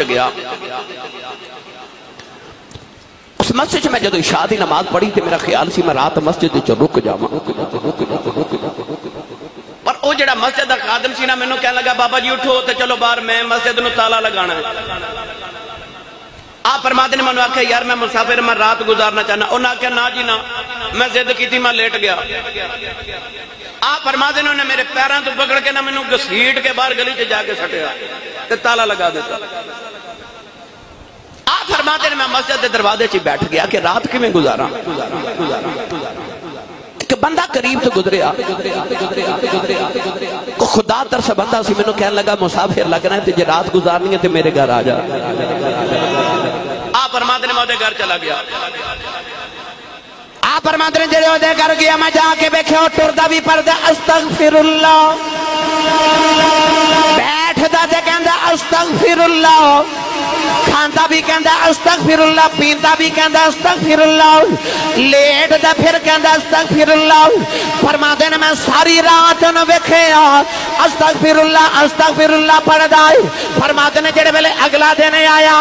گیا اس مسجد میں جدو عشاء دی نماز پڑھی تھی میرا خیال سی میں رات مسجد چ رک جاواں پر او جڑا مسجد دا خادم سی نا مینوں کہن لگا بابا جی اٹھو تے چلو باہر میں مسجد نو تالا لگانا ہے آپ فرماتے نے منو آکھیا یار میں مسافر میں رات گزارنا چاہنا انہاں آکھیا نا جی نا میں ضد کیتی میں لیٹ گیا آپ فرماتے نے انہیں میرے پیراں تو پکڑ کے نا مینوں گھسیٹ کے باہر گلی چ جا کے سٹیا تے تالا لگا دیتا آپ فرماتے ہیں میں مسجد دے دروازے چی بیٹھ گیا کہ رات کی میں گزارا کہ بندہ قریب تو گزریا کو خدا تر سے بندہ سی میں نے کہنے لگا مسافر لگنا ہے تجھے رات گزارنی ہے تو میرے گھر آ جا آپ فرماتے ہیں میں دے گھر چلا گیا آپ فرماتے ہیں جڑے دے گھر گیا میں جا کے بیکھے اور ٹردہ بھی پردہ استغفر اللہ بیٹھ دا دے کہندہ استغفر اللہ کھانتا بھی کہندہ استغفر اللہ پینتا بھی کہندہ استغفر اللہ لیٹ دا پھر کہندہ استغفر اللہ فرماتے ہیں میں ساری رات نہ ویکھیا استغفر اللہ پڑھ دائی فرماتے ہیں جڑے ویلے اگلا دن آیا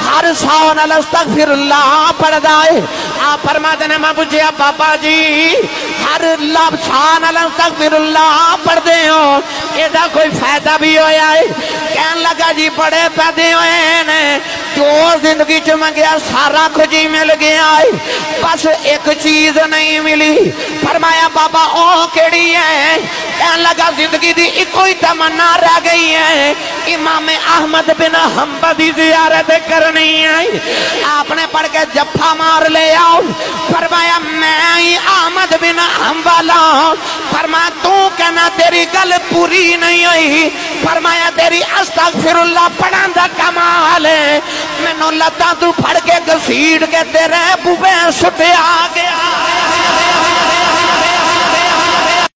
ہر ساؤں نال استغفر اللہ پڑھ دائی آپ فرماتے ہیں میں پوچھیا بابا جی ہر لفظاں نال استغفر اللہ پڑھ دے ہو ایدہ کوئی فائدہ بھی ہویا ہے کہن لگا جی بڑے پیدے ہوئے ہیں جو زندگی چ منگیا سارا کچھ ہی مل گیا ہے بس ایک چیز نہیں ملی فرمایا بابا او کیڑی ہے کہن لگا زندگی دی ایک کوئی تمنا رہ گئی ہے امام احمد بن حنبل دی زیارت کرنی ہے آپ نے پڑھ کے جفا مار لے آؤ فرمایا میں ہی احمد بن حنبل فرمایا تو کہنا تیری گل پوری نہیں ہوئی فرمایا تیری استغفر اللہ پڑھان دا کمال ہے میں نو لتا تو پھڑ کے گھسیٹ کے تیرے بوے سٹے آ گیا